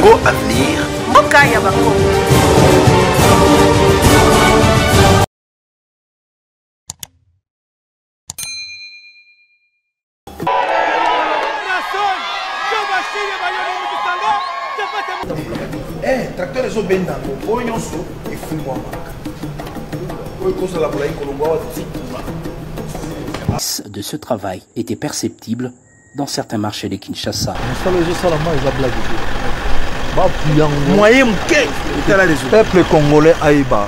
Congo Avenir. Mboka ya Bakongo. Tracteur les obéna, et fous-moi. De ce travail était perceptible dans certains marchés de Kinshasa. Moyen peuple congolais aïba.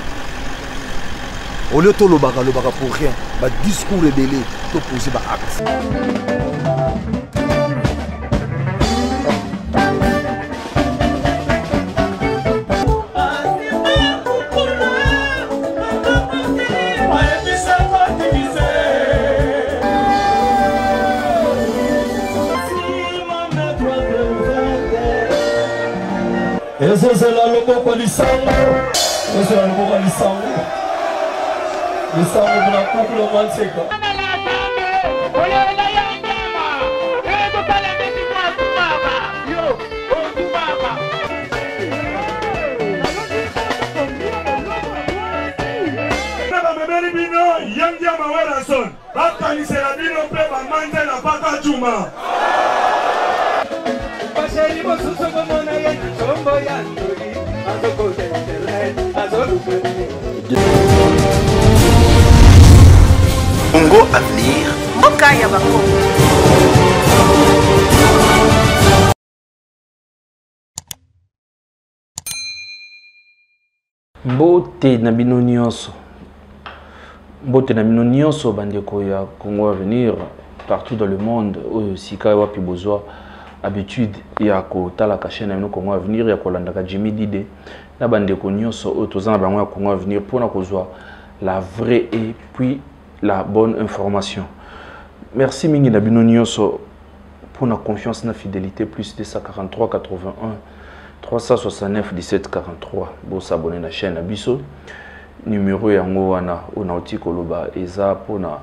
Au lieu de le baga pour rien, discours rebellé, tout poser acte. C'est la logo pour lisango. C'est la logo pour lisango. Lisango pour la couple de Manseka. Congo Avenir. Mboka ya Bakongo. Mbote na bino nyonso. Mbote na bino nyonso bandeko ya Congo Avenir partout dans le monde. Sika wapi bozwa habitude ya kotala ka chaîne na Congo Avenir ya kolanda ka Jimmy Dide na bandeko nyonso o tozana bango ya Congo Avenir pona kozwa la vraie et puis la bonne information. Merci mingi na bino nyonso pour la confiance na fidélité plus de 143 81 369 17 43. Bon s'abonner na chaîne na biso numéro yango wana onauti koloba eza pona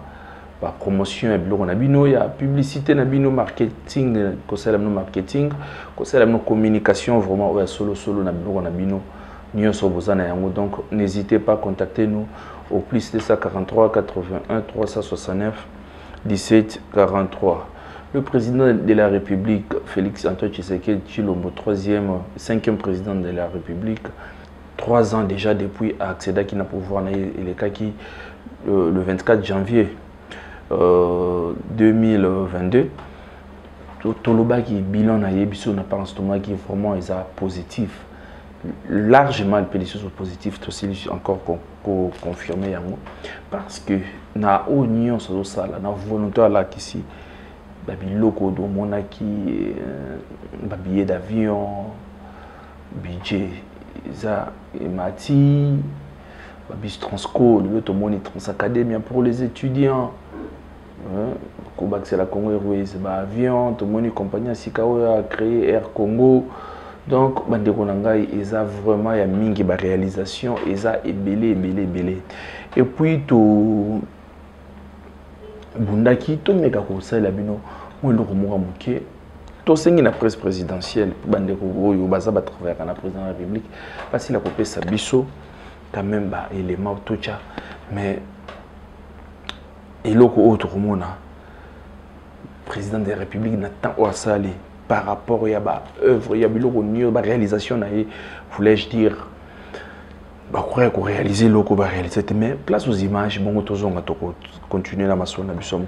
la promotion et biloko na bino ya publicité na bino marketing kosala bino marketing kosala bino communication vraiment ya solo na biloko na bino nyonso bozana yango. Donc n'hésitez pas à contacter nous au plus de 143 81 369 17 43. Le président de la République Félix Antoine Tshisekedi Tshilombo, 5e président de la République, 3 ans déjà depuis a accédé à pouvoir le 24 janvier 2022. Toloba qui bilan na yebiso na pas en ce moment qui vraiment est positif. Largement le pédition positif aussi encore confirmé parce que na union sur ça na volonté là ici babiloko do monaki billet d'avion budget za mati babis transco le tomoni transacadémie pour les étudiants Kobax c'est la Congo Airways avion tomoni compagnie Sikao a créé Air Congo. Donc, bandeko nangai eza vraiment ya mingi ba réalisation eza ebele. Et puis to bundaki to meka ko sala bino mo ndoko mo muke to sengi na presse présidentielle bandeko oyo baza ba travailler na président de la République parce qu'il a coupé sa biso quand même ba élément tocha mais eloko autre mona président de la République n'attend au sali par rapport à la œuvre, il y a la réalisation, voulais-je dire, réaliser le réaliser, mais place aux images, bon, on va continuer la maçon, on a besoin de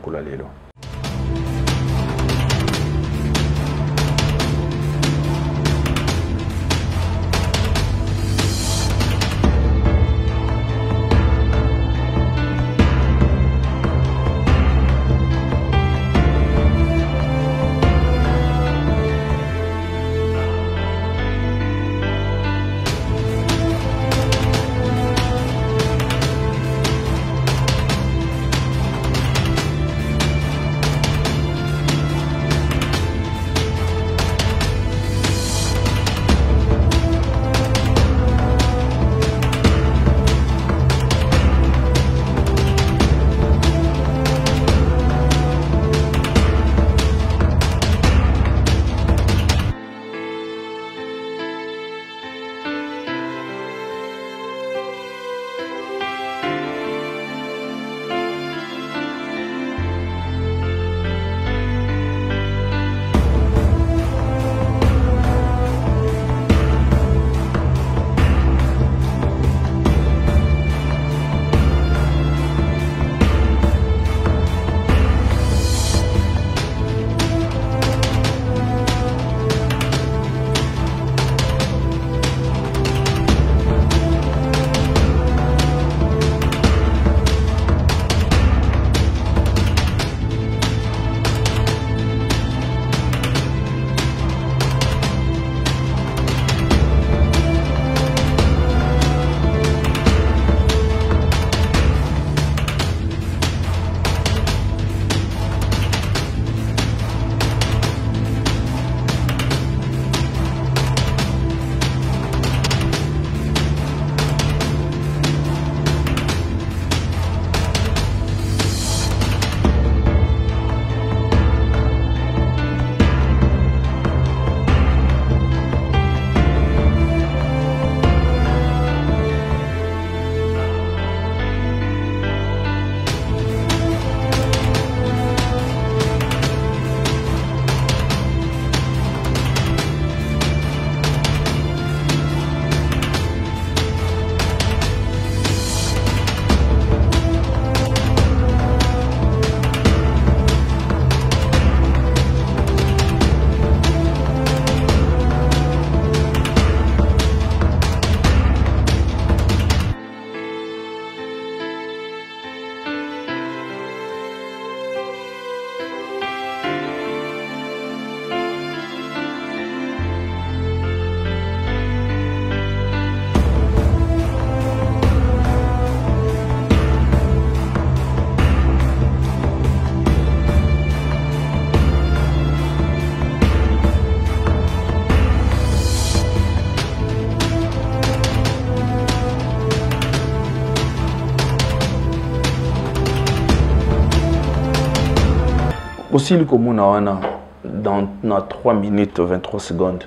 Aussi, comme on a dans 3 minutes 23 secondes,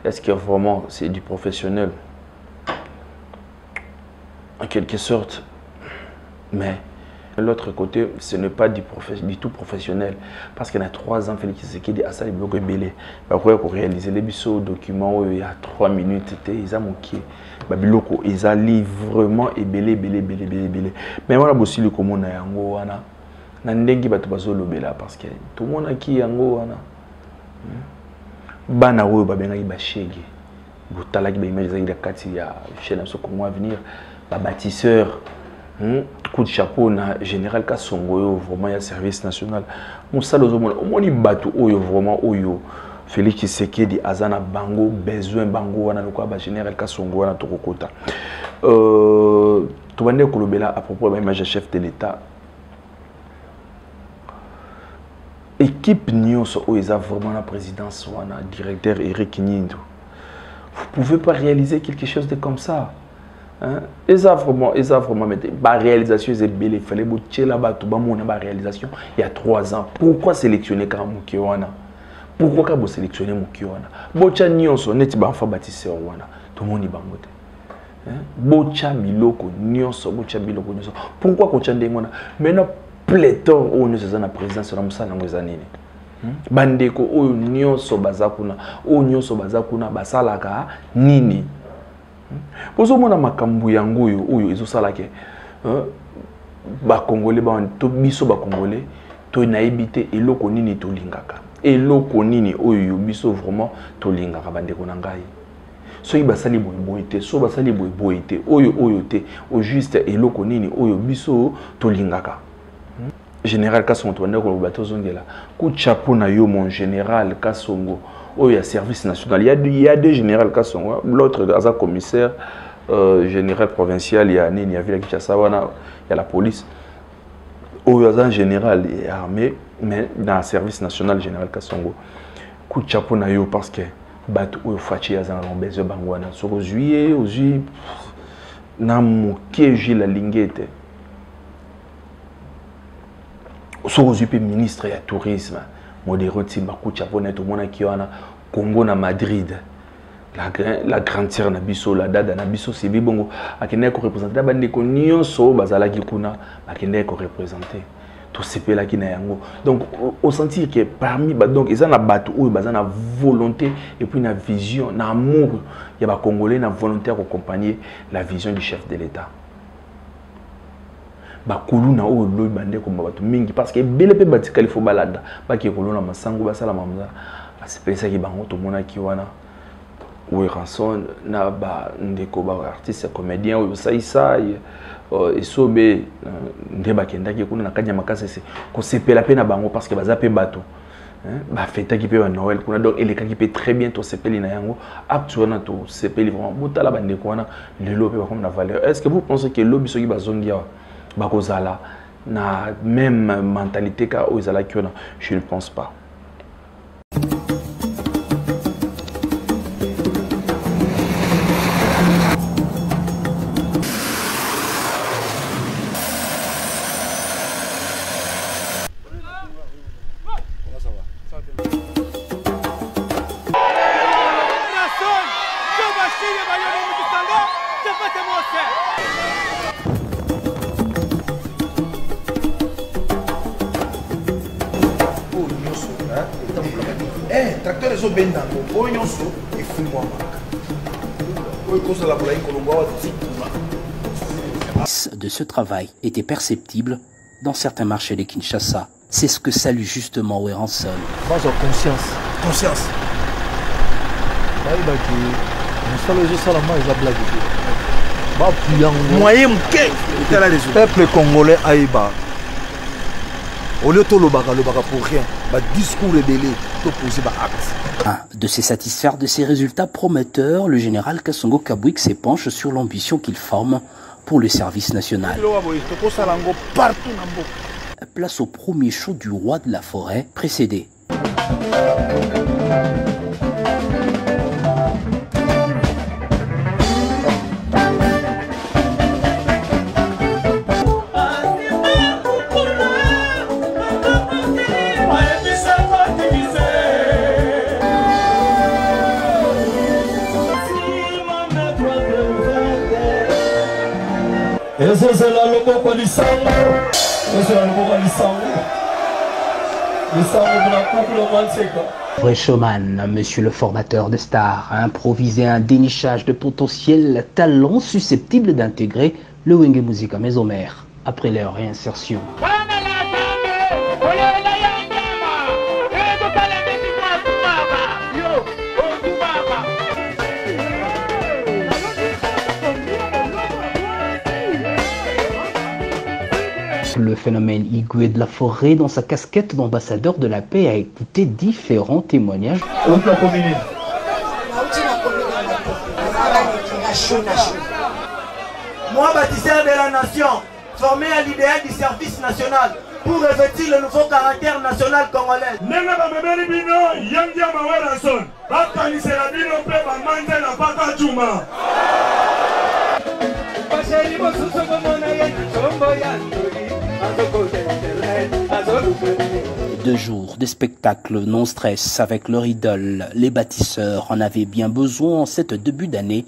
est-ce que vraiment c'est du professionnel? En quelque sorte. Mais de l'autre côté, ce n'est pas du tout professionnel. Parce qu'il y a 3 ans, Félix Tshisekedi a salé beaucoup de belé. Pour réaliser les documents, il y a 3 minutes, ils ont manqué. Ils ont livrement et belé. Mais voilà, aussi, le commun a yango wana. Nandengi batu bazolo bela parce que tout le monde a qui yango wana. Bana wo babenga ibashege. Butala ki ba image za kati ya chaîne so Congo Avenir, ba bâtisseur. Coup de chapeau na général Kasongo vraiment ya service national. Musalo zo mona omoni batu oyo vraiment oyo Félix Tshisekedi azana bango besoin bango wana lokwa ba général Kasongo wana tokokota. To bande kolobela à propos de l'image chef de l'État. Équipe Nyonso Oeza vraiment la présidence wana directeur Eric Nindo. Vous pouvez pas réaliser quelque chose de comme ça. Hein? Et ça vraiment mais la réalisation c'est belle, il fallait boucher là-bas tout mon réalisation il y a 3 ans. Pourquoi sélectionner quand Mukiwana? Pourquoi quand vous sélectionnez Mukiwana? Bocha Nyonso net ba fa bâtisseur wana. Tout le monde y bangote. Bocha Miloko Nyonso, Bocha Miloko Nyonso. Pourquoi qu'on chande ngona? Maintenant pléthore on est dans la présidence la musala ngozanini. Bandeko oyo Nyonso bazakuna, oyo Nyonso bazakuna basalaka nini? Pozo mona makambu yango oyo ezosalaka ba Congolais ba to biso ba Congolais to naibité eloko nini to lingaka. Eloko nini oyo biso vraiment to lingaka bandeko na ngai. Soki basali boyete, so basali boyete oyo te au juste eloko nini oyo biso to lingaka. Général Kasongo to ndeko bato zongela. Ku chapeau na yo mon général Kasongo. Oh, il y a service national. Il y a deux généraux qui sont l'autre, il commissaire général provincial, il y a Nini, il y a Kinshasa, il y a la police. Oh, il y a un général armé, mais dans le service national, général Kassongo. Coup de chapeau na yo parce que bat ou fachi ya zana besoin bangwana. Sur juillet, na mokeji la lingete. Sur ministre ya tourisme. Modéré Timbakou Chaponet au monde qui a Congo na Madrid la grande sœur na biso la dada na biso c'est bibongo akende ko représenter bande ko nyonso bazala ki kuna akende ko représenter tout ce pays là qui na yango donc on sentir que parmi donc ils ont battu ou ils ont volonté et puis une vision na amour il y a ba congolais na volonté à accompagner la vision du chef de l'État. Bakuluna o loy bande ko mabatu mingi parce que bele pe batikali fo balada ba ki kolona masango ba sala mamza ba sepesa ki bango to mona ki wana ou ranson na ba ndeko ba artiste comédien ou saisa et sobe ndeba kenda ki kuna na kanya makasa se ko sepela pe na bango parce que baza pe bato ba feta ki pe wa Noël kuna donc ele ka ki pe très bien to sepeli na yango actuellement to sepeli vraiment botala bande ko wana lelo pe ba comme na valeur. Est-ce que vous pensez que lobiso ki bazongia bakozala na même mentalité ka ozala kiona? Je ne pense pas. De ce travail était perceptible dans certains marchés de Kinshasa. C'est ce que salue justement Weranson. Conscience. Peuple congolais aïba. Au lieu de l'obaka pour rien, discours rebellé, poser acte. De se satisfaire de ces résultats prometteurs, le général Kasongo Kabwik s'épanche sur l'ambition qu'il forme pour le service national. Place au premier show du roi de la forêt, précédé. Vrai showman, monsieur le formateur de stars, a improvisé un dénichage de potentiels talents susceptibles d'intégrer le Wenge Musica Maison Mère après leur réinsertion. Le phénomène Igwe de la Forêt, dans sa casquette d'ambassadeur de la paix, a écouté différents témoignages. Moi, bâtisseur de la nation, formé à l'idéal du service national pour revêtir le nouveau caractère national congolais. Deux jours de spectacle non-stress avec leur idole, les bâtisseurs en avaient bien besoin en cette début d'année.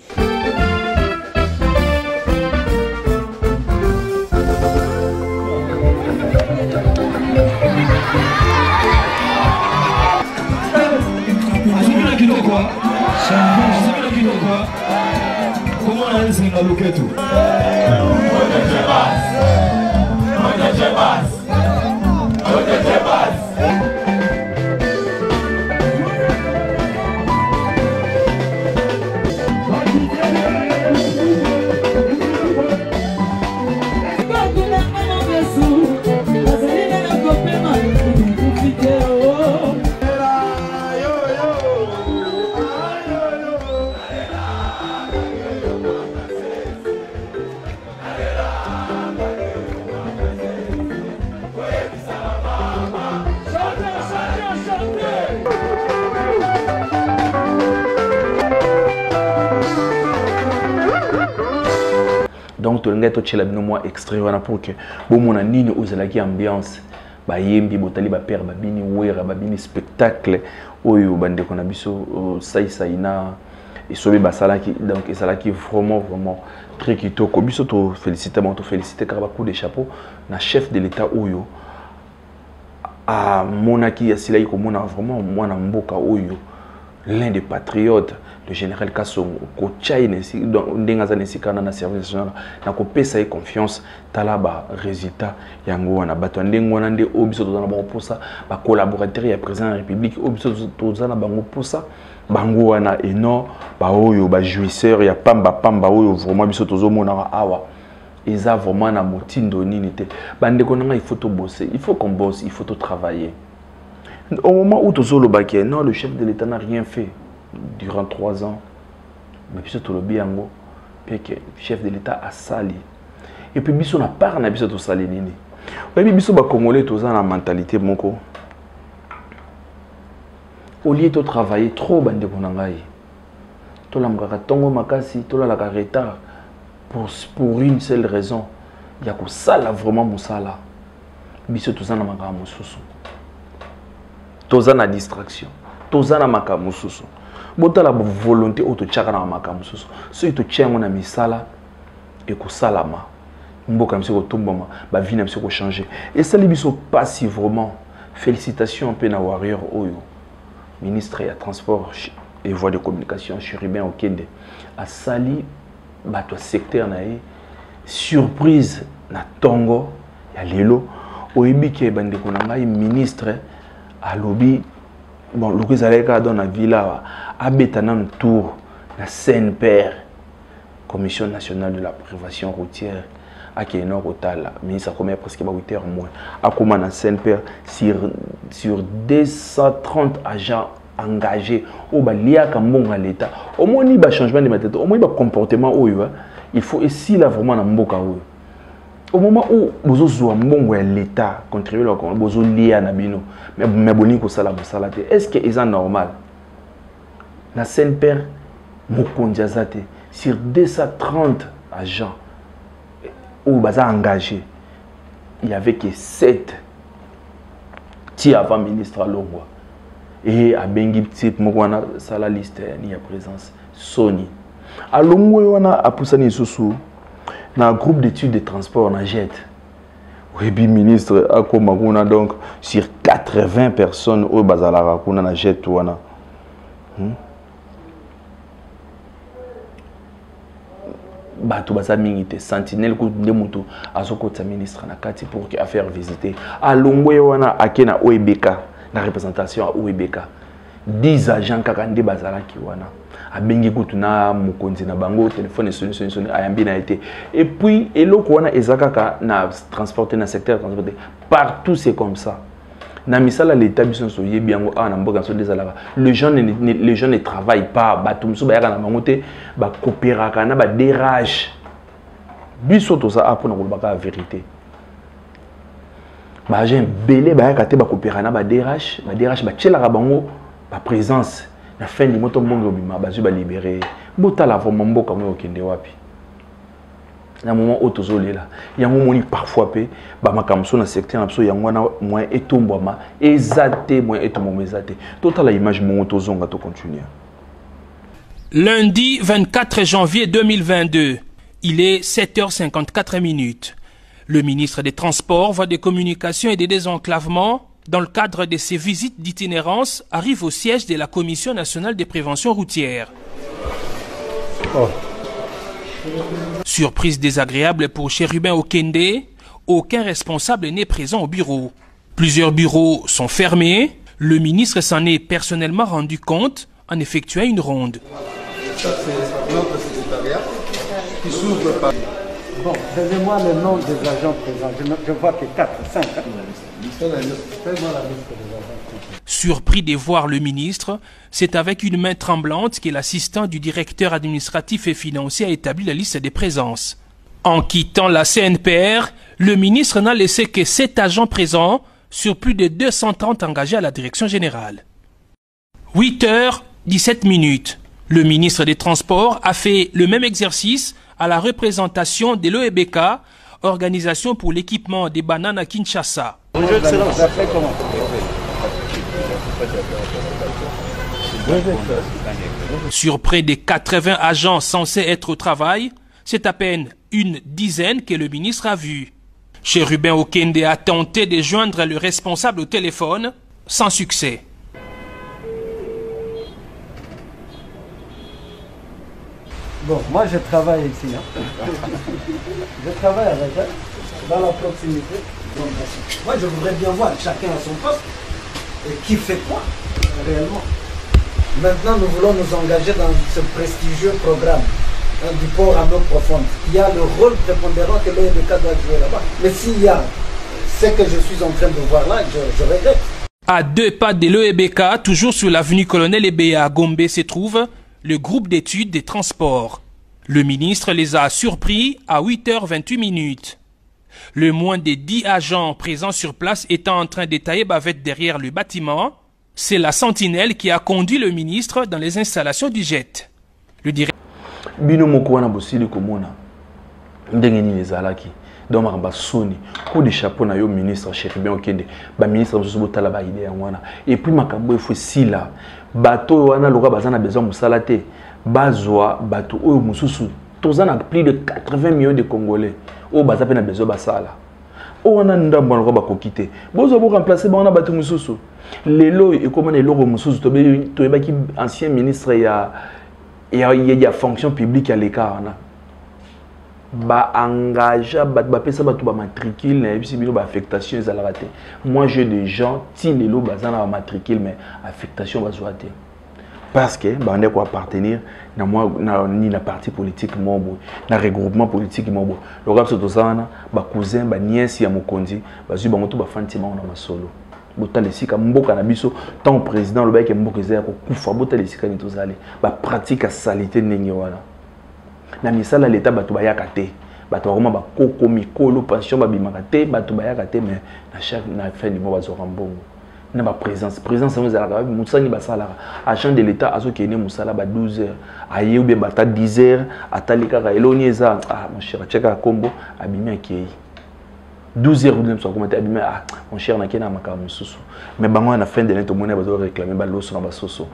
Donc tu as tout le monde extrait pour que bon mon nini ozalaki ambiance ba yembi botali ba père ba bini wera ba bini spectacle oyo bande kona biso saina et sobe basalaki donc esalaki vraiment très kitoko biso to féliciter car ba coup de chapeau na chef de l'état oyo a monaki ya silai ko mona vraiment mwana mboka oyo l'un des patriotes, le général Kassongo, Kochaï Ndengaza Nesikana na service national, na ko pesa y confiance, talaba résultat yango wana bato ndengwana nde obiso tozana bango posa ba collaborateur ya président de la République obiso tozana bango posa bango wana eno ba oyo ba jouisseur ya pamba oyo vraiment biso tozomona awa eza vraiment na motindo nini te bande konanga il faut to bosser, il faut qu'on bosse, il faut to travailler. Au moment où Tozolo Baké, non, le chef de l'État n'a rien fait durant 3 ans. Mais puis tout le biango, puis que le chef de l'État a sali. Et puis biso na part na biso to sali nini. Oui, biso ba congolais toza na mentalité moko. Au lieu de travailler trop bande konangai. To la mkaka tongo makasi, to la retard pour une seule raison. Il y a que ça là vraiment musala. Biso toza na makaka mususu. Toza na distraction, toza na makamususu. Bota la volonté auto tchaka na makamususu. So ito tchengo na misala et ko salama. Mboka msiko tomboma, ba vie na msiko changer. Et ça libiso passivement. Félicitations pe na warrior oyo. Ministre ya transport et voies de communication Chérubin Okende a sali bato secteur na e surprise na tongo ya lelo oyebi ke bande konanga ministre à lobby, bon, le que ça dans la villa, à Bétanan Tour, la CNPR, Commission nationale de la prévention routière, à Kénor Rotal, ministre a combien presque 8 heures moins, à comment la CNPR sur 230 agents engagés, au balia comme à l'État, au moins il y a changement de méthode, au moins il y a comportement il faut ici là vraiment dans Mboka. Au moment où vous avez l'État contribuer au Congo, vous avez lié à Nabino, mais vous avez dit est-ce que c'est normal? La CNPR, sur 230 agents où vous avez engagé, il n'y avait que 7 qui avant ministre à Longwa. Et à Bengi Tip, ça la liste, il y a présence. Sony. À Longwa, on a Poussani Soussou. Dans un groupe d'études de transport, on a jet. Oui, puis ministre, à Komakuna, donc, sur 80 personnes, au Bazalara, on a jet, touana. Bato basa mingite sentinelle ko ndemuto azokota ministre na kati pour que affaire visiter alongwe wana akena OEBK na représentation à OEBK 10 agents kaka nde bazala ki wana abengi kutuna mukonzi na bango téléphone sonne ayambi na été et puis eloko wana ezaka na transporter na secteur transporter partout c'est comme ça na misala l'état biso so yebi yango na mboka so dezalaka les gens ne travaillent pas batumso ba yaka na bangote ba coopéraka na ba dérage biso to ça apona ko baka vérité ba gen belé ba yaka te ba coopéraka na ba dérage ba tchelaka bango ba présence na fin du moto mbongo bima ba zu ba libérer botala vraiment mboka mo okende wapi na moment où tous les là il y a un moment parfois pe ba makamso na secteur na biso yango na moins etombama ezate moins etombama ezate total la image moment tozonga to continuer. Lundi 24 janvier 2022, il est 7h54 minutes. Le ministre des Transports, Voies des Communications et des Désenclavements, dans le cadre de ses visites d'itinérance, arrive au siège de la Commission nationale des préventions routières. Surprise désagréable pour Chérubin Okende, aucun responsable n'est présent au bureau. Plusieurs bureaux sont fermés. Le ministre s'en est personnellement rendu compte en effectuant une ronde. Ça, c'est notre secrétariat qui s'ouvre par... Bon, donnez-moi le nom des agents présents. Je vois que 4, 5. Surpris de voir le ministre, c'est avec une main tremblante que l'assistant du directeur administratif et financier a établi la liste des présences. En quittant la CNPR, le ministre n'a laissé que 7 agents présents sur plus de 230 engagés à la direction générale. 8h17 minutes. Le ministre des Transports a fait le même exercice à la représentation de l'OEBK, Organisation pour l'équipement des bananes à Kinshasa. Sur près de 80 agents censés être au travail, c'est à peine une dizaine que le ministre a vu. Chérubin Okende a tenté de joindre le responsable au téléphone, sans succès. Bon, moi je travaille ici. Je travaille avec elle, dans la proximité. Donc, moi je voudrais bien voir chacun à son poste et qui fait quoi réellement. Maintenant nous voulons nous engager dans ce prestigieux programme du port à l'eau profonde. Il y a le rôle prépondérant que l'OEBK doit jouer là-bas. Mais s'il y a ce que je suis en train de voir là, je regrette. À 2 pas de l'OEBK, toujours sur l'avenue Colonel Ebea à Gombe, se trouve le groupe d'études des transports. Le ministre les a surpris à 8h28 minutes. Le moins de 10 agents présents sur place étant en train de tailler bavette derrière le bâtiment, c'est la sentinelle qui a conduit le ministre dans les installations du jet. Le directeur Bino Mokwana Bosili Komona Ndengeni les Alaki donc maramba soni coup de chapeau na yo ministre Chérubin Okende ba ministre boso botala ba idée wana et puis makambo efo sila bato wana loka bazana besoin musala te bazwa bato oyo mususu tozana plus de 80 millions de Congolais o baza pe na besoin basala o wana ndambo loka bakokite bozo bo remplacer ba wana bato mususu lelo e komana eloko mususu to ebaki ancien ministre il y a fonction publique à l'écart. Ba engagé, ba pesa ba tout ba matricule, et puis ba affectation ils allaient rater. Moi j'ai des gens qui les lots bazana ba matricule mais affectation va rater. Parce que ba on est quoi appartenir na moi ni la parti politique mobo, na regroupement politique mobo. Le rap c'est tozana ba cousin ba nièce ya mokonzi, ba zu ba moto ba fantima on a masolo. Botale sika mboka na biso tant président le bec mboka ezaya ko kufa botale sika ni tozali ba pratique à salité ndenge wana na misala l'état bato bayaka te bato vraiment ba koko mikolo pension ba bimaka te bato bayaka te mais na chaque na fin du mois bazo rambongo na ba présence nous ala musani basala agent de l'état azo kene musala ba 12h aye ou bien bata 10h atalika ka eloni eza mon cher cheka kombo abimi akei 12 heures de commenter mon cher na kena makamu susu mais bango à la fin de l'année tout le monde a besoin de réclamer ba loso na ba soso.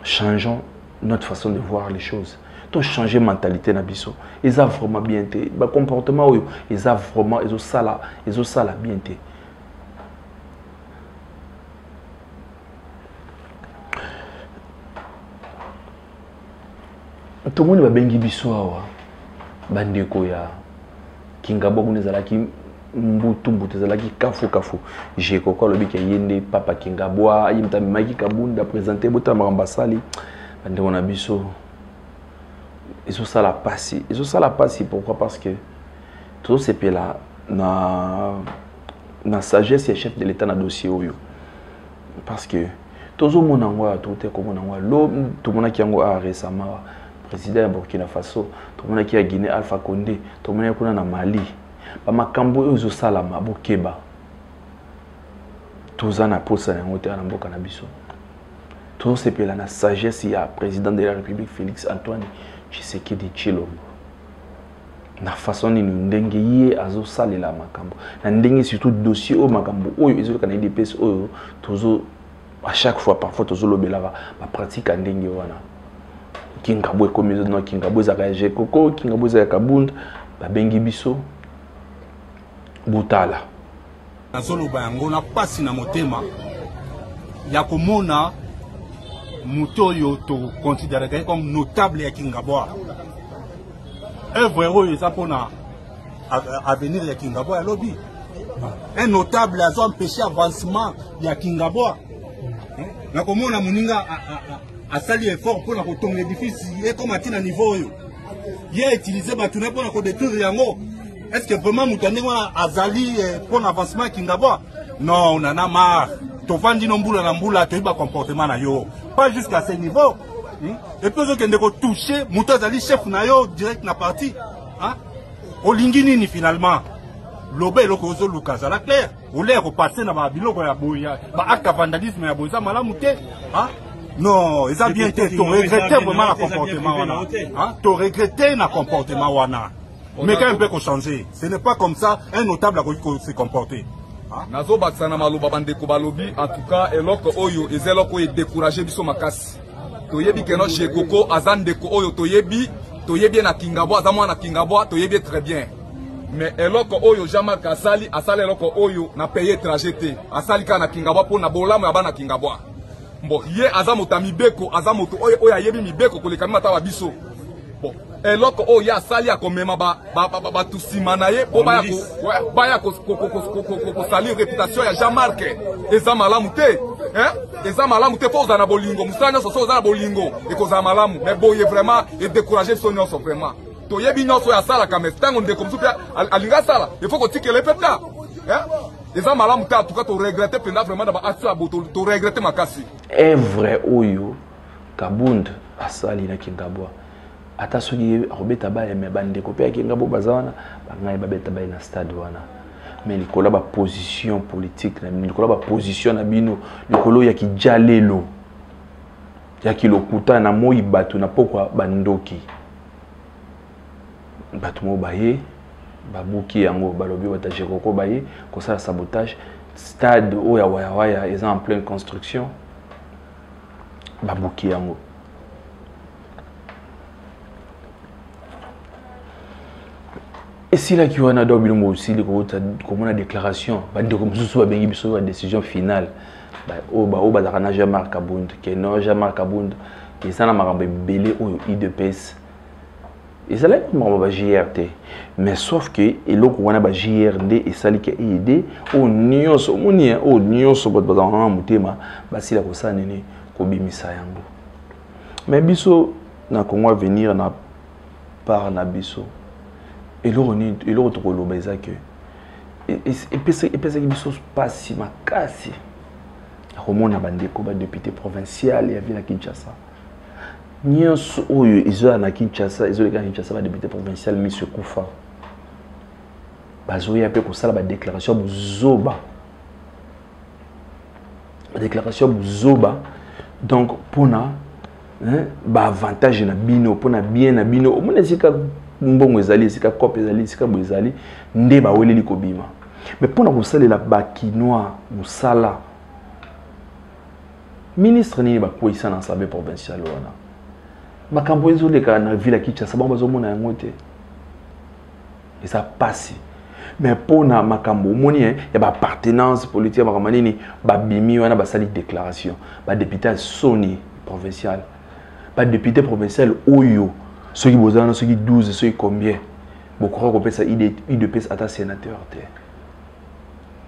Changeons notre façon de voir les choses. to changer mentalité na biso eza vraiment bien te ba comportement oyo eza vraiment ezo sala bien te. Tout le monde va bengi biso awa bandeko ya Kingabo kunezalaki mbutu ezalaki kafu j'ai koko lobi ke yende papa Kingabwa yimta maki kabunda présenter bota marambasali bandeko na biso eso sala passi pourquoi parce que tout ce pays là na sagesse et chef de l'état na dossier oyo parce que tozo monangwa tout est comme monangwa lo tout mona ki yango a récemment président ya Burkina Faso tout mona ki ya Guinée Alpha Condé tout mona kuna na Mali ba makambo oyo salama bokeba toza na posa yango te na mboka na biso tout ce pays là na sagesse ya président de la République Félix Antoine Tshisekedi Tshilombo na façon ni ndenge ye azo salela makambo na ndenge surtout dossier o makambo oyo ezo kana IDPS oyo tozo à chaque fois parfois tozo lobela ba pratique ndenge wana Kingabo comme no Kingabo za kaje koko Kingabo za kabunda ba bengi biso butala nazolo bango na pasi na motema ya komona muto yo to considérer comme notable ya Kingabo œuvre oyo eza pona avenir ya Kingabo ya lobby un notable a empêché avancement ya Kingabo na komona muninga a sali effort pour ko tonga édifice et comme atina niveau oyo il a utilisé batuna pour ko détruire yango. Est-ce que vraiment mutane wana azali pour avancement ya Kingabo? Non, on en a marre. Tovandi no mbula na mbula to iba comportement na yo pas jusqu'à ce niveau. Et puis que ndeko toucher muto azali chef na yo direct na parti hein olingi nini finalement lobe eloko ozo lukaza la clair ole ko passer na ba biloko ya boya ba acte vandalisme ya boya malamu te hein non ils a bien été to regretter vraiment le comportement wana hein to regretter na comportement wana mais quand même peut changer ce n'est pas comme ça un notable a se comporter. Nazo baksana maloba bandeko balobi en tout cas eloko oyo ezeloko e décourager biso makasi toyebi keno chez Koko azandeko oyo toyebi na Kingabo azamwa na Kingabo toyebi très bien mais eloko oyo Jean-Marc asali eloko oyo na payer trajet asali ka na Kingabo pour na bolamu ya bana Kingabo bon ye azamoto mibeko azamoto oyo ayebi mibeko koleka mata wa biso bon eloko oyo asali akomema ba tusimana ye po baya ko sali réputation ya Jean-Marc eza malamu te hein eza malamu te po za na bolingo musanya so za na bolingo e ko za malamu mais boye vraiment et décourager son nyonso vraiment to yebi nyonso ya sala ka mestango ndeko msupa alinga sala il faut ko tikele pepta hein eza malamu te en tout cas to regretter pena vraiment ba action aboto to regretter makasi est vrai oyo kabund asali na Kingabo ata soki robeta ba me bandeko pe Kingabo bazana bangai babeta ba na stade wana mais likolo ba position politique na likolo ba position na bino likolo ya kijalelo ya kilokuta na moi batu na pokwa bandoki batu mo baye babuki yango balobi bataje koko baye ko ça sabotage stade oya waya est en pleine construction babuki yango et si là qui on a dormi aussi comme on a déclaration bande comme sous ba bengi biso la décision finale ba na Jean-Marc Kabund que non Jean-Marc Kabund et ça na makambo belé oyo IDPS et ça là makambo ba JRT mais sauf que eloko wana ba JRD et ça li ke aider au nyonso monia au nyonso ba na mutema ba sila ko sa nene ko bimisa yango mais biso na Congo venir na par na biso et l'autre kolobeza que et pensa que biso passe makasi romona bandeko ba député provincial ya ville Kinshasa nyonso oyo izo na Kinshasa izo le Kinshasa ba député provincial monsieur Koufa bazoya pe ko sala ba déclaration buzoba donc pona ba avantage na bino pona bien na bino o mona zika mbongo ezali sika kope ezali sika bo ezali nde ba weleli kobima mais pona ko salela ba kinois musala ministre ni ba koisa na assemblée provinciale wana makambo ezoleka na ville ya Kinshasa bango bazomona yango te eza pasi mais pona makambo omoni ya ba appartenance politique makambo nini babimi wana basali déclaration ba député soni provincial ba député provincial oyo soki bozana soki 12 soki combien bokora ko pesa IDPS ata sénateur te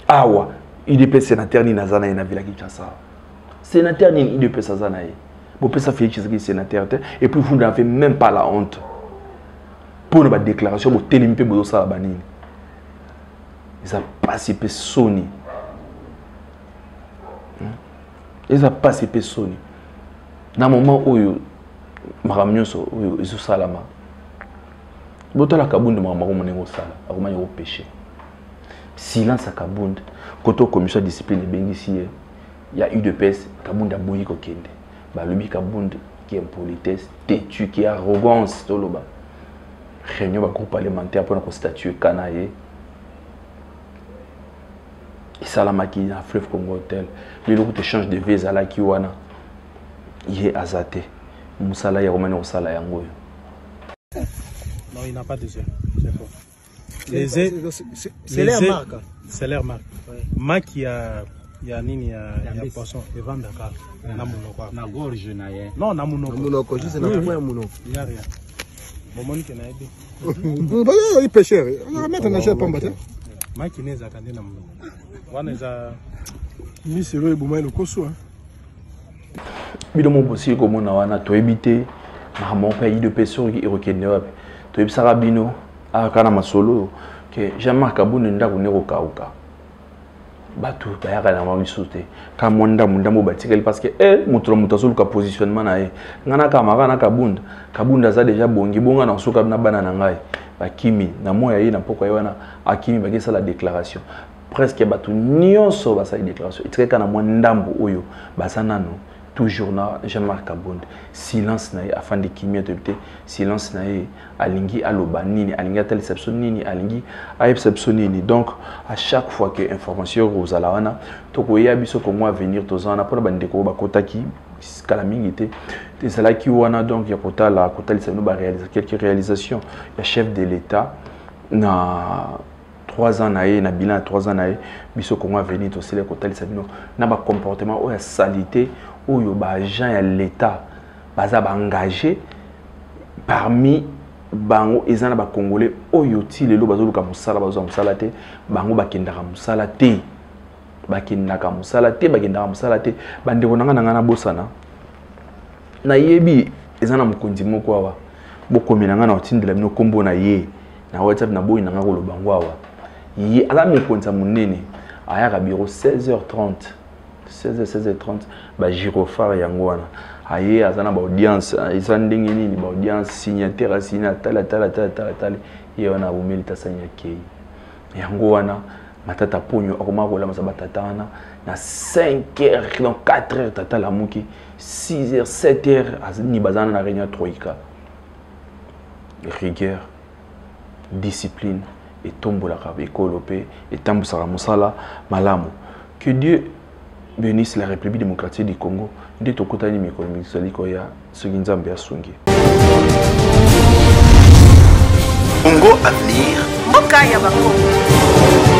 awa IDPS sénateur ni nazana na ville ya Kinshasa sénateur ni IDPS azana ye bon pesa Félix Tshisekedi sénateur te et puis vous n'avez même pas la honte pour une déclaration pour télémper bozo sala banini ils a participé Sony ils a participé Sony na moment où maramnyoso où ils salama botala kabunde makamako monengo sala akoma yo péché silence à kabunde koto commission de discipline bengisi il y a eu de pèse kabunde aboyi ko kende ba lobi kabunde qui est impolitesse têtu qui arrogance toloba réunion ba groupe parlementaire pour qu'on statue Kanaye Salamaki na fleuve Congo Hotel le look échange de visa là qui wana yé azate musala ya romane osala yango non il n'a pas de jeu c'est bon c'est leur marque c'est leur marque marque il y a nini ya poisson et vendre car na monoko na gorge na ye non na monoko juste na point monoko il y a rien moment que na aide bah il pêcheur on va mettre un achat pas battre marque neza kande na monoko wana za ni sero ebuma le koso bido mo bosi ko mona wana to ebité na mon pays de pêcheurs qui rekende wapi to ebisaka bino akana masolo que Jean-Marc Kabunde ndako neko kauka batu bayaka na mamisute ka monda mo batikeli parce que moto mutasulu ka positionnement na ye ngana ka makana Kabunda za déjà bongi bonga na soka na bana na ngai bakimi na moya ye na poko wana akimi bakisa la déclaration presque batu nyonso basa déclaration itreka na ndambo oyo basanano toujours na Jean-Marc Kabunde silence na ye afin de kimia te silence na ye alingi aloba nini alingi atel exception nini alingi a exception nini donc à chaque fois que information rozala wana to ko ya biso ko moi venir tozana pour bandeko bakotaki kala mingi te c'est qui wana donc ya kota la kota lisano ba réaliser quelques réalisations ya chef de l'état na 3 ans naé na bilan 3 ans naé biso ko moi venir to sele kota lisano na ba comportement o ya salité oyo ba agent ya l'état baza ba engagé parmi bango ezana ba congolais oyo ti lelo bazoluka musala bazo musala te bango bakendaka musala te bakendaka musala te bandeko nanga na bosana na yebi ezana mukonzi moko awa bokomela nga na otindela bino kombo na ye na WhatsApp na boyi nanga koloba ngo awa ye ala mukonza munene ayaka biro 16h30 ba gyrophare yango wana aye azana ba audience izandenge nini ba audience signataire signa tala ye wana bomeli tasanya kei yango wana matata ponyo akoma kola masaba tata wana na 5h donc 4h tata la muki 6h 7h ni bazana na réunion troika rigueur discipline et tombola ka ekolope et tambusaka musala malamu que Dieu bénisse la République démocratique du Congo de tokotani mikono saliko ya soki nzambe asungi Congo Avenir Mboka ya Bakongo